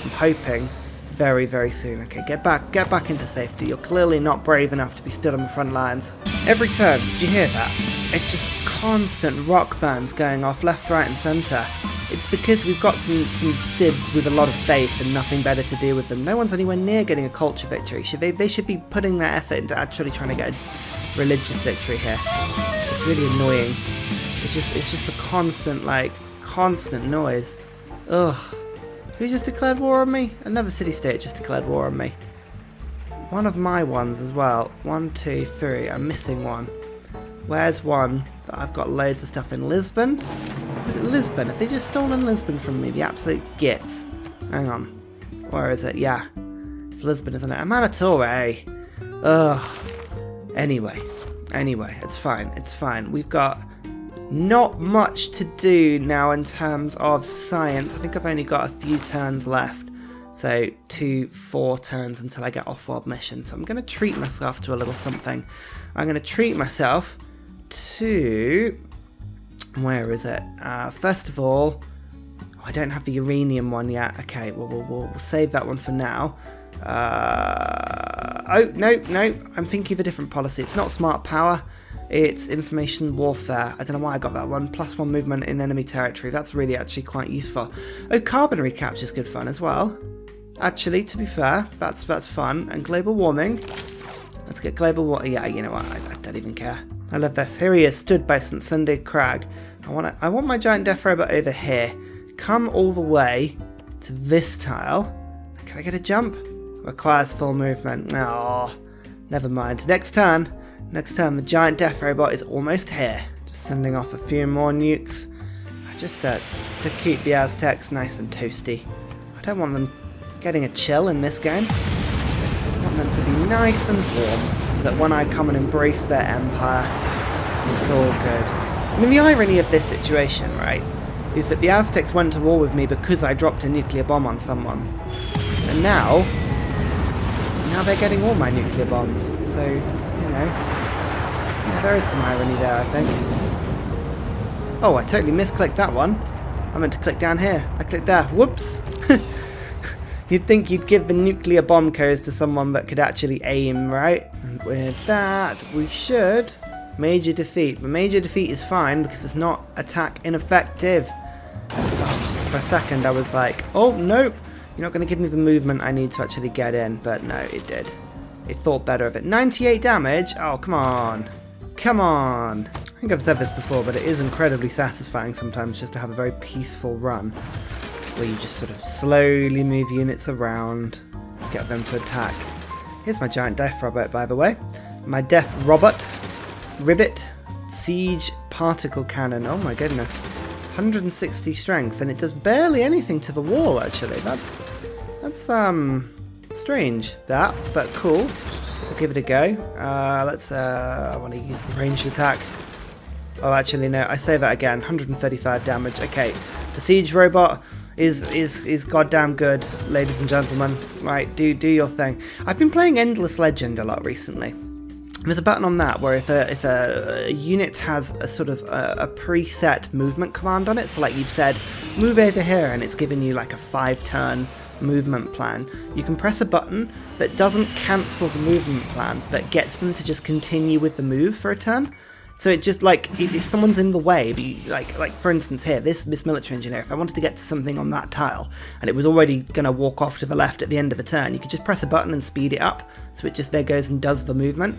I'm hoping, very, very soon. Okay, get back into safety. You're clearly not brave enough to be stood on the front lines. Every turn, did you hear that? It's just constant rock bands going off left, right and centre. It's because we've got some civs with a lot of faith and nothing better to do with them. No one's anywhere near getting a culture victory. They should be putting their effort into actually trying to get a religious victory here. It's really annoying. It's just the constant noise. Ugh. Who just declared war on me? Another city-state just declared war on me. One of my ones as well. 1, 2, 3. I'm missing one. Where's one that I've got loads of stuff in? Lisbon? Was it Lisbon? Have they just stolen Lisbon from me? The absolute gits. Hang on. Where is it? Yeah. It's Lisbon, isn't it? Amanatore. Ugh. Anyway, it's fine. We've got not much to do now in terms of science. I think I've only got a few turns left. So 4 turns until I get off-world mission. So I'm going to treat myself to a little something. I'm going to treat myself to... Where is it? First of all... Oh, I don't have the uranium one yet. Okay, we'll save that one for now. Oh, no, I'm thinking of a different policy. It's not smart power. It's information warfare. I don't know why I got that one. +1 movement in enemy territory. That's really actually quite useful. Oh, carbon recapture is good fun as well. Actually, to be fair, that's fun. And global warming. Let's get global warming. Yeah, you know what? I don't even care. I love this. Here he is, stood by St. Sunday Crag. I want my giant death robot over here. Come all the way to this tile. Can I get a jump? Requires full movement. Oh, never mind. Next turn, the giant death robot is almost here. Just sending off a few more nukes. Just to keep the Aztecs nice and toasty. I don't want them getting a chill in this game. I want them to be nice and warm, so that when I come and embrace their empire, it's all good. I mean, the irony of this situation, right, is that the Aztecs went to war with me because I dropped a nuclear bomb on someone. And now they're getting all my nuclear bombs. So, you know, yeah, there is some irony there, I think. Oh, I totally misclicked that one. I meant to click down here. I clicked there. Whoops. You'd think you'd give the nuclear bomb codes to someone that could actually aim, right? And with that, we should... Major defeat. The major defeat is fine because it's not attack ineffective. Oh, for a second I was like, oh, nope. You're not going to give me the movement I need to actually get in. But no, it did. It thought better of it. 98 damage? Oh, come on. Come on. I think I've said this before, but it is incredibly satisfying sometimes just to have a very peaceful run. Where you just sort of slowly move units around, get them to attack. Here's my giant death robot, by the way. My death ribbit siege particle cannon. Oh my goodness. 160 strength, and it does barely anything to the wall, actually. That's strange, that, but cool. I'll give it a go. I want to use the ranged attack. Oh, actually, no, I say that again. 135 damage. Okay, the siege robot is goddamn good, ladies and gentlemen. Right, do your thing. I've been playing Endless Legend a lot recently. There's a button on that where if a unit has a sort of a preset movement command on it, so like you've said, move over here, and it's given you like a 5-turn movement plan, you can press a button that doesn't cancel the movement plan, but gets them to just continue with the move for a turn. So it just, like, if someone's in the way, like for instance here, this military engineer, if I wanted to get to something on that tile, and it was already going to walk off to the left at the end of the turn, you could just press a button and speed it up, so it just there goes and does the movement.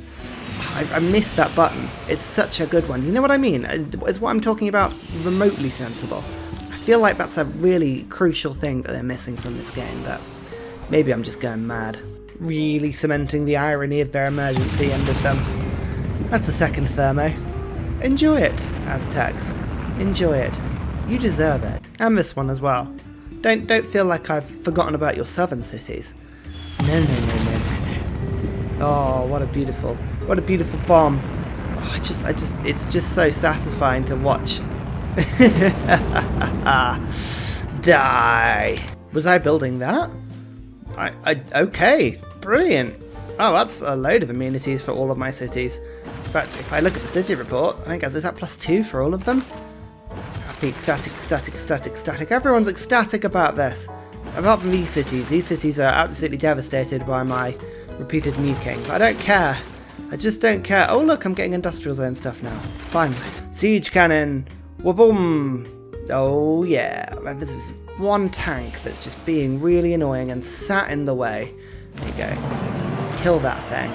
I missed that button. It's such a good one. You know what I mean? Is what I'm talking about remotely sensible? I feel like that's a really crucial thing that they're missing from this game, but maybe I'm just going mad. Really cementing the irony of their emergency end of them. That's the second thermo. Enjoy it, Aztecs. Enjoy it. You deserve it. And this one as well. Don't feel like I've forgotten about your southern cities. No. Oh, what a beautiful bomb. Oh, it's just so satisfying to watch. Die. Was I building that? Okay, brilliant. Oh, that's a load of amenities for all of my cities. In fact, if I look at the city report, I think is that +2 for all of them? Happy, ecstatic. Everyone's ecstatic about this. Apart from these cities. These cities are absolutely devastated by my repeated nuking. But I don't care. I just don't care. Oh look, I'm getting industrial zone stuff now. Finally. Siege cannon. Waboom. Oh yeah. This is one tank that's just being really annoying and sat in the way. There you go. Kill that thing.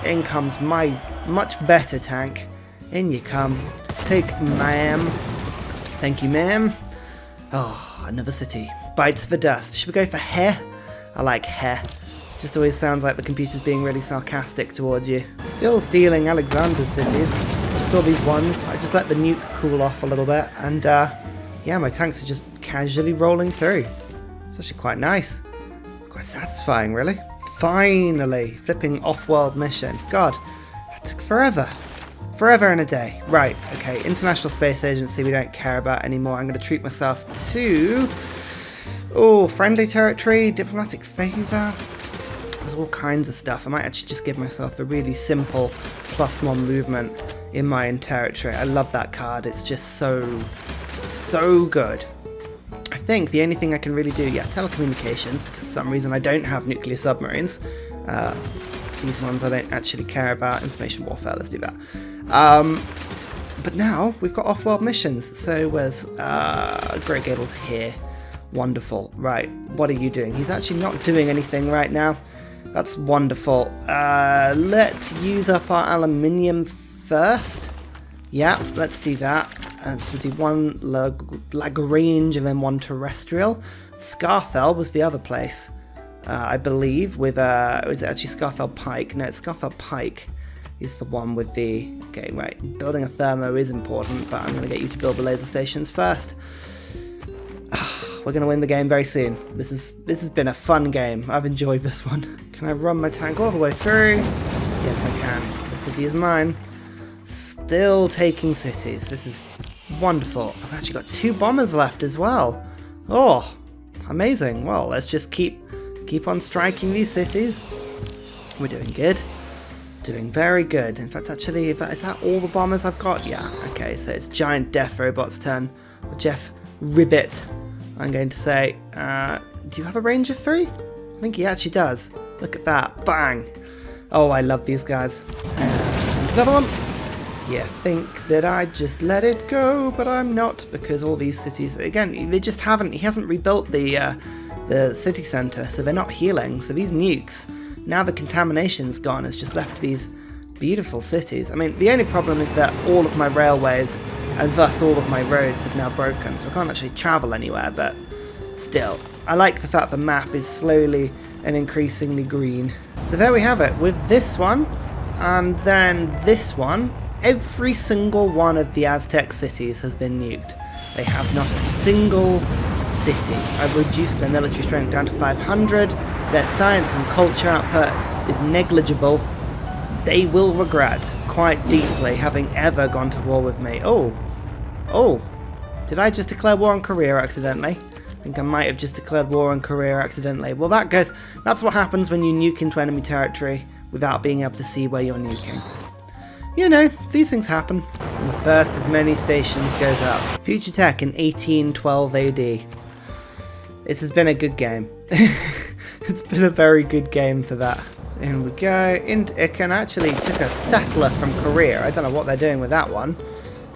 In comes my much better tank. In you come. Take ma'am. Thank you, ma'am. Oh, another city. Bites the dust. Should we go for hair? I like hair. Just always sounds like the computer's being really sarcastic towards you. Still stealing Alexander's cities. Just all these ones. I just let the nuke cool off a little bit. And, yeah, my tanks are just casually rolling through. It's actually quite nice. It's quite satisfying, really. Finally, flipping off-world mission. God, that took forever. Forever and a day. Right, okay, International Space Agency we don't care about anymore. I'm going to treat myself to... Oh, friendly territory, diplomatic favour. There's all kinds of stuff. I might actually just give myself a really simple +1 movement in my own territory. I love that card. It's just so good. I think the only thing I can really do, yeah, telecommunications, because for some reason I don't have nuclear submarines. These ones I don't actually care about. Information warfare, let's do that. But now we've got off-world missions. So where's Great Gables here? Wonderful. Right, what are you doing? He's actually not doing anything right now. That's wonderful. Let's use up our aluminium first. Yeah, let's do that. So we'll do one Lagrange and then one terrestrial. Scarfell was the other place, I believe, with, is it actually Scarfell Pike? No, it's Scarfell Pike is the one with the, okay, right, building a thermo is important, but I'm going to get you to build the laser stations first. We're going to win the game very soon. This has been a fun game. I've enjoyed this one. Can I run my tank all the way through? Yes, I can. The city is mine. Still taking cities. This is wonderful. I've actually got 2 bombers left as well. Oh, amazing. Well, let's just keep on striking these cities. We're doing good. Doing very good. In fact, actually, is that all the bombers I've got? Yeah. Okay, so it's Giant Death Robot's turn. Or Jeff Ribbit, I'm going to say. Do you have a range of 3? I think he actually does. Look at that. Bang. Oh, I love these guys. And another one. Yeah, think that I'd just let it go, but I'm not, because all these cities, again, they just haven't, he hasn't rebuilt the city centre, so they're not healing. So these nukes, now the contamination's gone, it's just left these beautiful cities. I mean, the only problem is that all of my railways, and thus all of my roads, have now broken, so I can't actually travel anywhere, but still. I like the fact the map is slowly and increasingly green. So there we have it, with this one, and then this one. Every single one of the Aztec cities has been nuked. They have not a single city. I've reduced their military strength down to 500. Their science and culture output is negligible. They will regret quite deeply having ever gone to war with me. Oh, did I just declare war on Korea accidentally? I think I might have just declared war on Korea accidentally. Well, that's what happens when you nuke into enemy territory without being able to see where you're nuking. You know, these things happen. And the first of many stations goes up. Future Tech in 1812 AD. This has been a good game. It's been a very good game for that. In we go. It can actually took a settler from Korea. I don't know what they're doing with that one.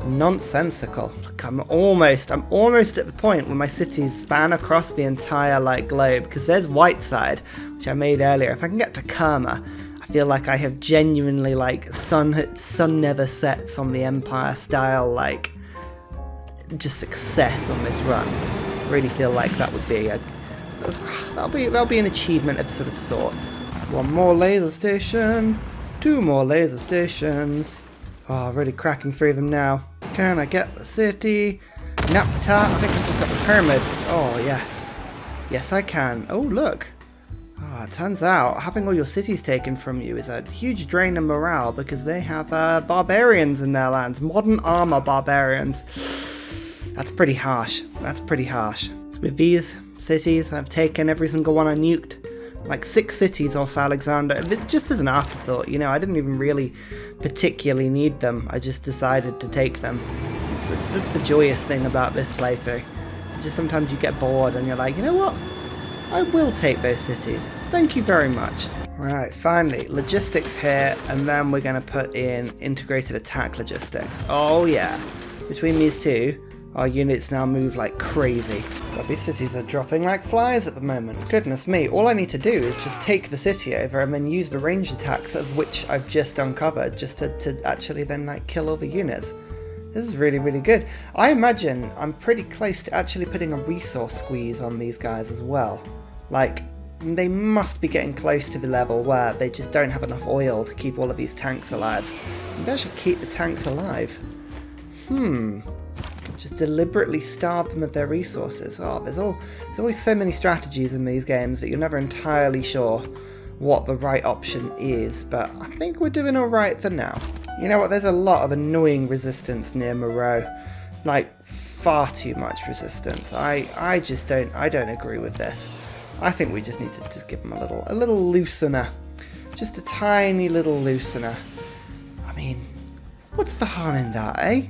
Nonsensical. Look, I'm almost at the point where my cities span across the entire globe, because there's Whiteside, which I made earlier. If I can get to Kerma, I feel like I have genuinely sun never sets on the Empire style just success on this run. I really feel like that would be that'll be an achievement of sorts. 1 more laser station, 2 more laser stations. Oh, really cracking through them now. Can I get the city? Napta, I think this has got the pyramids. Oh yes, yes I can. Oh look. Oh, it turns out having all your cities taken from you is a huge drain of morale, because they have barbarians in their lands. Modern armor barbarians. That's pretty harsh. That's pretty harsh. So with these cities, I've taken every single one I nuked. 6 cities off Alexander. Just as an afterthought, you know, I didn't even really particularly need them. I just decided to take them. That's the joyous thing about this playthrough. Just sometimes you get bored and you're like, you know what? I will take those cities. Thank you very much. Right, finally, logistics here, and then we're going to put in integrated attack logistics. Oh yeah, between these two, our units now move like crazy. God, these cities are dropping like flies at the moment. Goodness me, all I need to do is just take the city over and then use the ranged attacks, of which I've just uncovered, just to actually then kill all the units. This is really, really good. I imagine I'm pretty close to actually putting a resource squeeze on these guys as well. They must be getting close to the level where they just don't have enough oil to keep all of these tanks alive. Maybe I should keep the tanks alive. Just deliberately starve them of their resources. Oh, there's always so many strategies in these games that you're never entirely sure what the right option is, but I think we're doing alright for now. You know what, there's a lot of annoying resistance near Moreau. Far too much resistance. I don't agree with this. I think we just need to just give them a little loosener. Just a tiny little loosener. I mean, what's the harm in that, eh?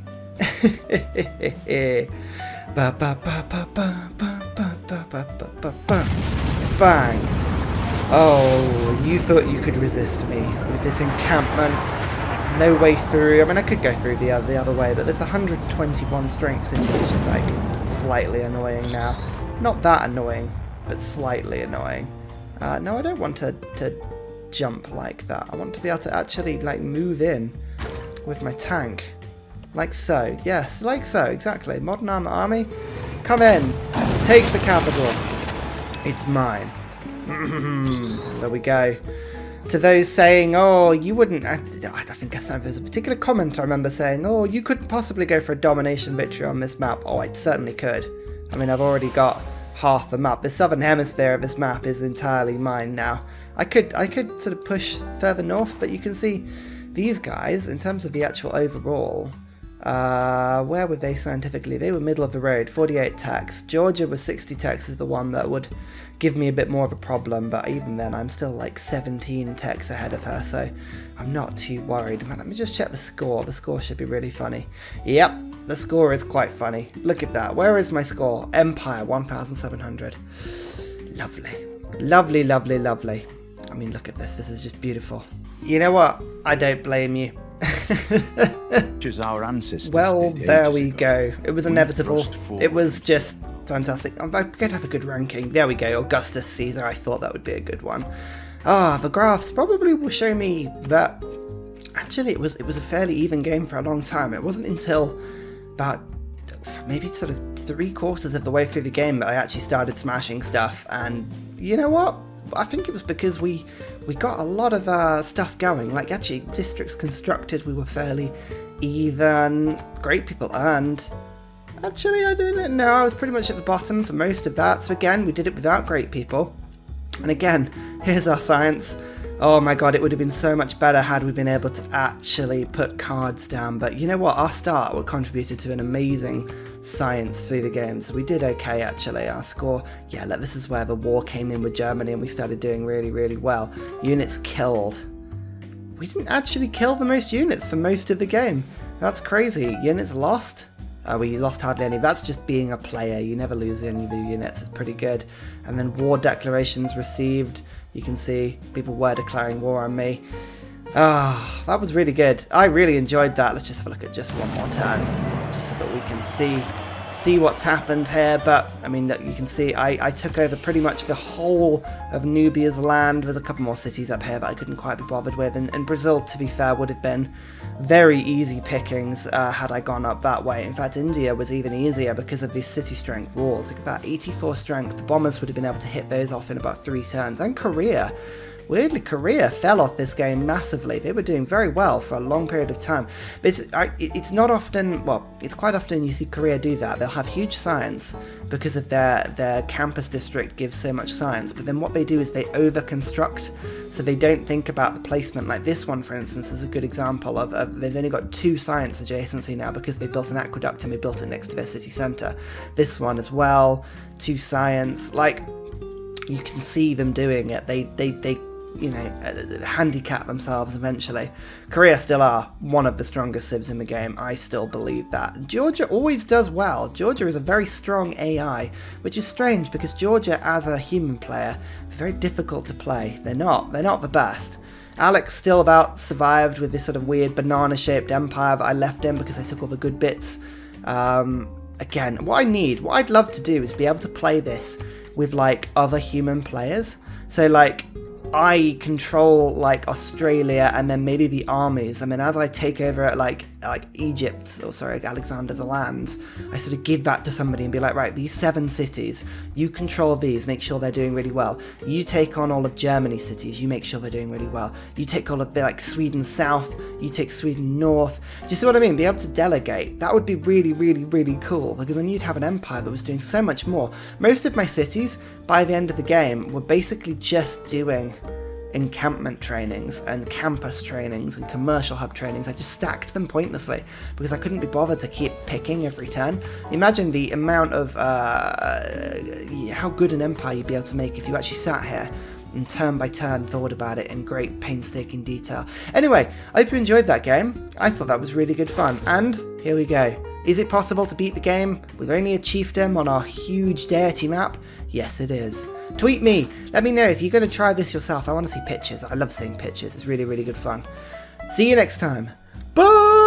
Bang. Oh, you thought you could resist me with this encampment. No way through. I mean, I could go through the other way, but this 121 strength city is just like slightly annoying now. Not that annoying, but slightly annoying. No, I don't want to jump like that. I want to be able to actually like move in with my tank. Like so. Yes, like so, exactly. Modern army, come in. Take the capital. It's mine. There we go. To those saying, oh, you wouldn't... I think there's a particular comment I remember saying, oh, you couldn't possibly go for a domination victory on this map. Oh, I certainly could. I mean, I've already got half the map. The southern hemisphere of this map is entirely mine now. I could sort of push further north, but you can see these guys, in terms of the actual overall... where were they scientifically? They were middle of the road, 48 techs. Georgia was 60 techs is the one that would give me a bit more of a problem, but even then I'm still like 17 techs ahead of her, so I'm not too worried. Man, let me just check the score. The score should be really funny. Yep, the score is quite funny. Look at that. Where is my score? Empire, 1,700. Lovely. Lovely, lovely, lovely. I mean, look at this. This is just beautiful. You know what? I don't blame you. Our ancestors well, there we go. It was inevitable. It was just fantastic. I'm going to have a good ranking. There we go. Augustus Caesar. I thought that would be a good one. The graphs probably will show me that actually it was a fairly even game for a long time. It wasn't until about maybe sort of 3/4 of the way through the game that I actually started smashing stuff. And you know what? I think it was because we got a lot of stuff going. Like, actually, districts constructed, we were fairly even. Great people earned. Actually, I don't know. I was pretty much at the bottom for most of that. So again, we did it without great people. And again, here's our science. Oh my god, it would have been so much better had we been able to actually put cards down. But you know what? Our start contributed to an amazing science through the game. So we did okay, actually. Our score, yeah, look, this is where the war came in with Germany and we started doing really, really well. Units killed. We didn't actually kill the most units for most of the game. That's crazy. Units lost? We lost hardly any. That's just being a player. You never lose any of your units. It's pretty good. And then war declarations received. You can see people were declaring war on me. That was really good. I really enjoyed that. Let's just have a look at just one more turn, just so that we can see what's happened here. But I mean, you can see I took over pretty much the whole of Nubia's land. There's a couple more cities up here that I couldn't quite be bothered with, and Brazil, to be fair, would have been very easy pickings had I gone up that way. In fact, India was even easier because of these city strength walls. Look at that, 84 strength. The bombers would have been able to hit those off in about 3 turns. And Korea. Weirdly, Korea fell off this game massively. They were doing very well for a long period of time. It's not often, well, it's quite often you see Korea do that. They'll have huge science because of their campus district gives so much science, but then what they do is they over-construct, so they don't think about the placement. Like this one, for instance, is a good example of they've only got 2 science adjacency now because they built an aqueduct and they built it next to their city centre. This one as well, 2 science. Like, you can see them doing it. They you know, handicap themselves eventually. Korea still are one of the strongest civs in the game. I still believe that. Georgia always does well. Georgia is a very strong AI, which is strange because Georgia, as a human player, is very difficult to play. They're not the best. Alex still about survived with this sort of weird banana-shaped empire that I left in because I took all the good bits. Again, what I'd love to do is be able to play this with like other human players. So like, I control like Australia and then maybe the armies, and then as I take over like Egypt, or sorry, Alexander's lands, I sort of give that to somebody and be like, right, these 7 cities, you control these, make sure they're doing really well. You take on all of Germany's cities, you make sure they're doing really well. You take all of the like Sweden South, you take Sweden North. Do you see what I mean? Be able to delegate. That would be really, really, really cool, because then you'd have an empire that was doing so much more. Most of my cities, by the end of the game, were basically just doing encampment trainings and campus trainings and commercial hub trainings. I just stacked them pointlessly because I couldn't be bothered to keep picking every turn. Imagine the amount of how good an empire you'd be able to make if you actually sat here and turn by turn thought about it in great painstaking detail. Anyway, I hope you enjoyed that game. I thought that was really good fun, and here we go. Is it possible to beat the game with only a chiefdom on our huge deity map? Yes, it is. Tweet me. Let me know if you're going to try this yourself. I want to see pictures. I love seeing pictures. It's really, really good fun. See you next time. Bye!